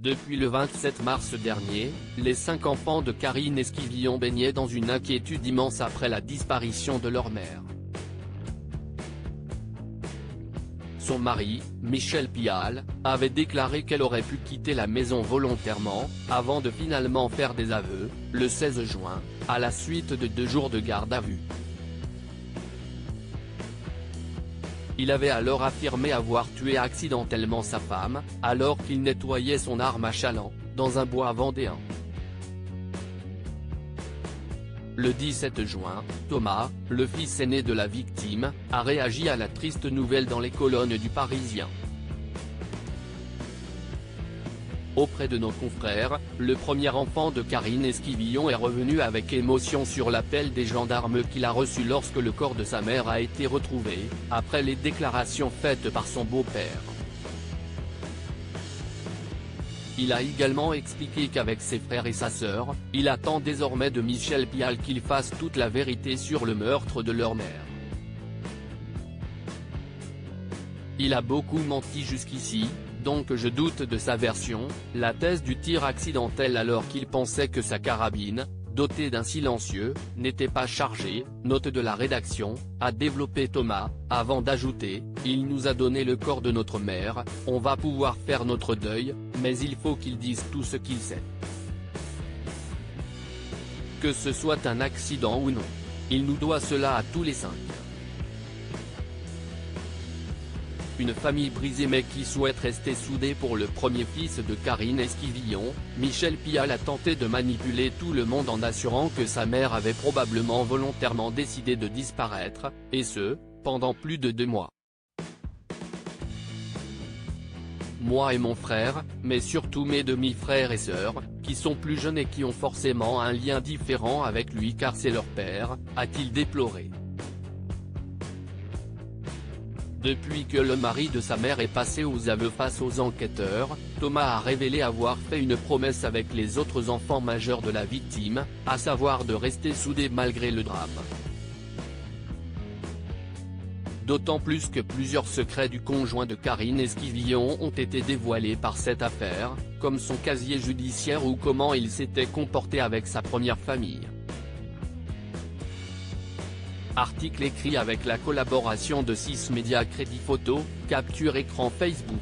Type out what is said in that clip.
Depuis le 27 mars dernier, les 5 enfants de Karine Esquivillon baignaient dans une inquiétude immense après la disparition de leur mère. Son mari, Michel Pial, avait déclaré qu'elle aurait pu quitter la maison volontairement, avant de finalement faire des aveux, le 16 juin, à la suite de 2 jours de garde à vue. Il avait alors affirmé avoir tué accidentellement sa femme, alors qu'il nettoyait son arme à chaland, dans un bois vendéen. Le 17 juin, Thomas, le fils aîné de la victime, a réagi à la triste nouvelle dans les colonnes du Parisien. Auprès de nos confrères, le premier enfant de Karine Esquivillon est revenu avec émotion sur l'appel des gendarmes qu'il a reçu lorsque le corps de sa mère a été retrouvé, après les déclarations faites par son beau-père. Il a également expliqué qu'avec ses frères et sa sœur, il attend désormais de Michel Pial qu'il fasse toute la vérité sur le meurtre de leur mère. Il a beaucoup menti jusqu'ici, donc je doute de sa version, la thèse du tir accidentel alors qu'il pensait que sa carabine, dotée d'un silencieux, n'était pas chargée, note de la rédaction, a développé Thomas, avant d'ajouter, il nous a donné le corps de notre mère, on va pouvoir faire notre deuil, mais il faut qu'il dise tout ce qu'il sait. Que ce soit un accident ou non. Il nous doit cela à tous les 5. Une famille brisée mais qui souhaite rester soudée pour le premier fils de Karine Esquivillon, Michel Pial a tenté de manipuler tout le monde en assurant que sa mère avait probablement volontairement décidé de disparaître, et ce, pendant plus de 2 mois. Moi et mon frère, mais surtout mes demi-frères et sœurs, qui sont plus jeunes et qui ont forcément un lien différent avec lui car c'est leur père, a-t-il déploré. Depuis que le mari de sa mère est passé aux aveux face aux enquêteurs, Thomas a révélé avoir fait une promesse avec les autres enfants majeurs de la victime, à savoir de rester soudés malgré le drame. D'autant plus que plusieurs secrets du conjoint de Karine Esquivillon ont été dévoilés par cette affaire, comme son casier judiciaire ou comment il s'était comporté avec sa première famille. Article écrit avec la collaboration de 6 médias Crédit Photo, Capture Écran Facebook.